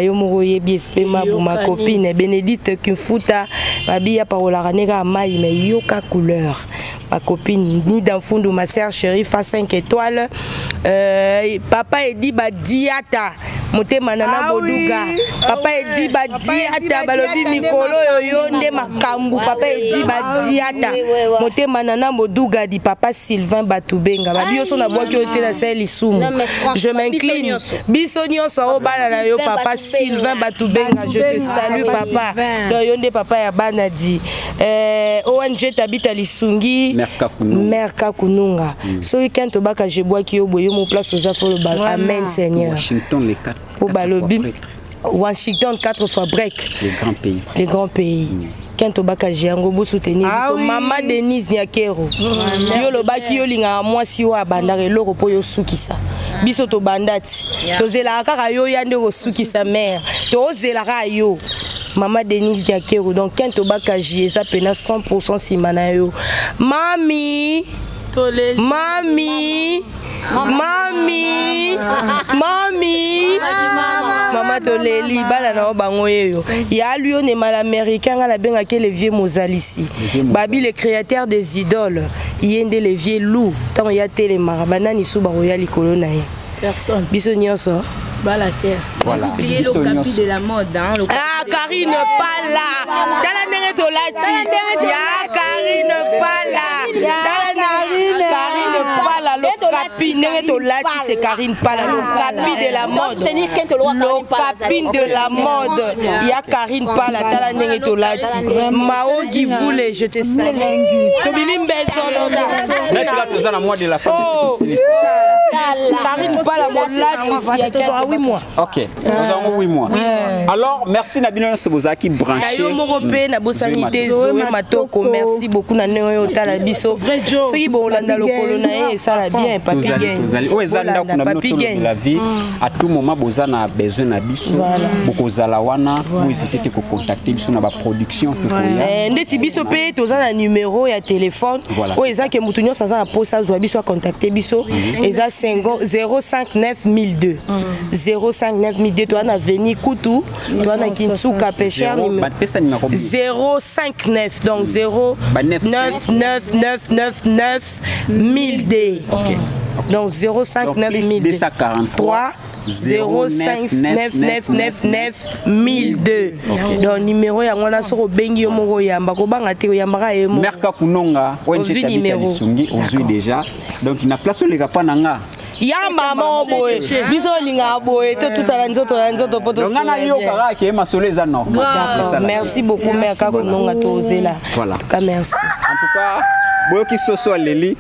Yo moroye bi respect ma ma copine Bénédicte qui fouta babia parola ranega mai mais yoka couleur. Ma copine ni d'enfundou ma sœur chérie fa 5 étoiles. Papa Edi Badiata Moté manana boduga. Papa Edi Badiata balobi mikolo yo nde makambu. Papa Edi Badiata Moté manana boduga di papa Sylvain Batubenga. Babi yo so na boki yo te na sel isumu. Je m'incline. Biso nyonso o bana na yo papa Sylvain Batubenga. Je te salue papa. Do yo nde papa ya bana di. ONG tabita lisungi. Merka Kununga. So weekend to baka je bois ki yo boyo mon place aux affaires le bal. Amen Seigneur. Washington les 4 Washington 4 fois break. Les grands pays. Kento baka jango bo soutenir so mama Denise Nyakero. Yo lo baki yo linga moi si wa bandare loko po yo sukisa. Biso to bandati. To zela kaka yo yande ko sukisa mère. To zela ka yo. Mama Denise Nyakero donc kento baka jieza pena 100% simana yo. Mami Mama Toleli bala na bango yeyo. Ya lui on est mal américain la benga ke le vieux Mozalisi. Babi le créateur des idoles. Yende le vieux loup. Tant ya télé marabana ni suba royal likolo na ye. Personne. Biso nyonso. Bala terre. Voilà. Oubliez le capi de la mode hein. Ah Karine pas là. Tala ndenge to lati. Ya Karine pas là. Karine pas là. Le capi ndenge to lati c'est Karine pas là. Le capi de la mode. Le capi de la mode. Ya Karine pas là. Tala ndenge to lati. Mao qui voulait je te salue. To bilim belle sonda. Là tu vas tous en mois de la famille. Karine pas là mon lati. 8 mois. Ok, nous avons 8 mois. Alors, merci Nabino Sobozaki branché. Merci beaucoup Nano Talabiso. Ceux qui bon landa le colonel ça la bien papi gagne. Oh ezanda kuna de la vie à tout moment bozana besoin na biso. Beaucoup zalawana, vous hésitez que contacter biso na ba production tout koya. Ndeti biso pe tozana numéro ya téléphone. Oh ezaka mutunyo ça za posa zo biso contacter biso. Eza 059 1002. 059 1002 toi na veni Koutou, toi na Kinsuka pêcheur numéro 059 donc 09999 1002. Donc 059 1003 05999 1002. Donc numéro ya ngona soko bengi yo moko yamba ko banga te yamba e mo Merka Kunonga ONG numéro aujourd'hui déjà. Donc il na place les gapa nanga. Ya maman boy biso linga boy tout à nzoto poto ngana yo kara ke masoleza non. Merci beaucoup Merka Kunonga tozela. Voilà. Merci. En tout cas Boyoki Soso Leli.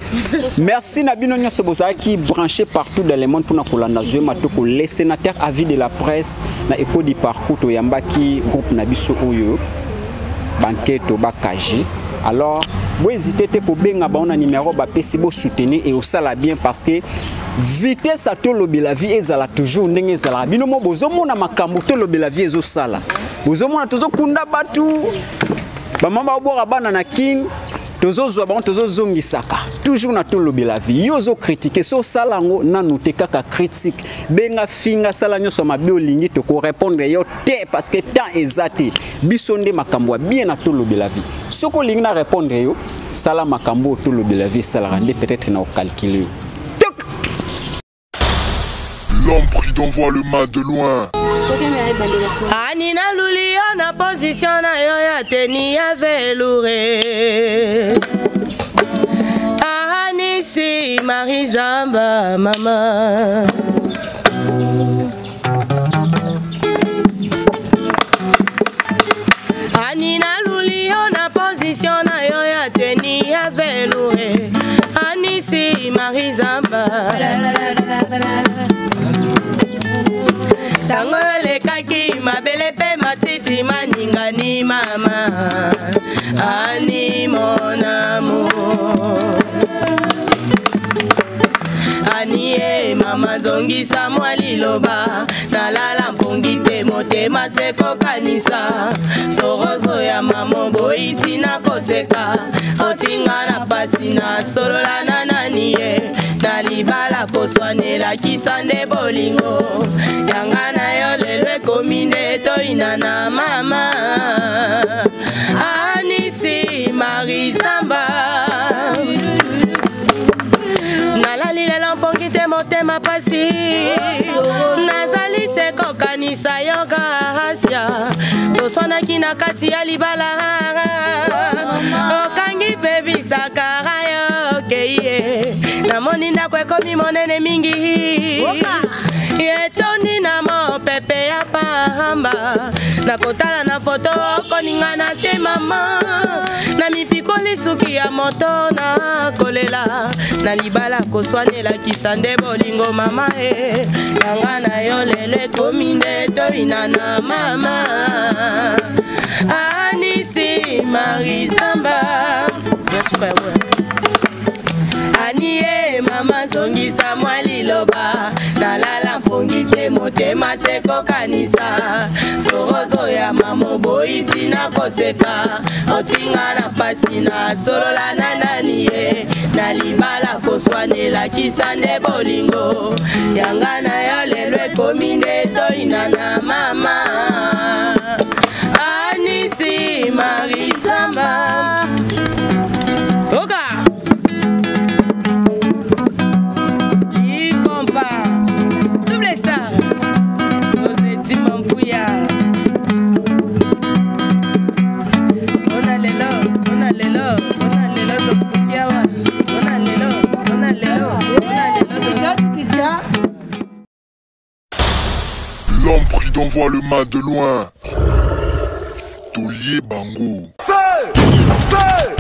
Merci Nabino Nyosobosa qui branché partout dans le monde pour Nakolanda Zoé Matoko, les sénateurs avis de la presse, na écho du parcours to Yambaki, groupe Nabiso Oyo, Banqueto Bakaji. Alors, vous hésitez à benga ba numéro ba pesibo soutenir et au sala bien parce que vitesse à to lobi la vie ezala toujours ndenge ezala. Bino mo bozomo na makambo to lobi la vie ezo sala. Bozomo na tozo kunda batu. Ba mama obora bana na king tozozwa bango tozozongisaka toujours na tolobi la vie yo zo critiquer so salango nanu te kaka critique benga finga sala nyoso mabe olingi to ko répondre yo te parce que temps ezati biso nde makambo bien na tolobi la vie soko lingi na répondre yo sala makambo tolobi la vie sala rende peut-être na calculer. L'homme prudent voit le mal de loin. Anina Lulio na position na yo ya teni ya veloure. Anisi Marizamba mama. Anina Lulio na position na yo ya teni ya veloure. Anisi Marizamba. Sango lekaki mabele pe matiti maninga ni mama ani mon amour ani e mama zongisa mwali loba nalala mpongi te motema seko kanisa sorozo ya mamo boiti na koseka otinga na pasi na solola na nani e nalibala koswanela kisande bolingo yanga na yo lelo ekomi nde toyina na mama Anisi Marizamba nalali lelo mpongi te motema pasi nazali seko kanisa yo kahasia toswanaki na kati ya libala okangi mpe bisakara yo keye namoni ndako ekomi monene mingi etoni na mopepe ya pamba nakotala na foto okoningana te mama na mipikoli suki ya moto na kolela na libala koswanela kisande bolingo mama e yanga na yo lelo ekomi nde toyina na mama Anisi Marizamba Anie mama zongisa mwali loba nalala mpongi te motema seko kanisa sorozo ya mamo boiti na koseka otinga na pasi na solola na nani ye na libala koswanela kisande bolingo yanga na yo lelo ekomi nde toyina na mama Anisi Marizamba Oga double star Roseti Mampouya ona lelo tosukiawa ona lelo L'homme prudent voit le mal de loin. Tolier Bango. Feu!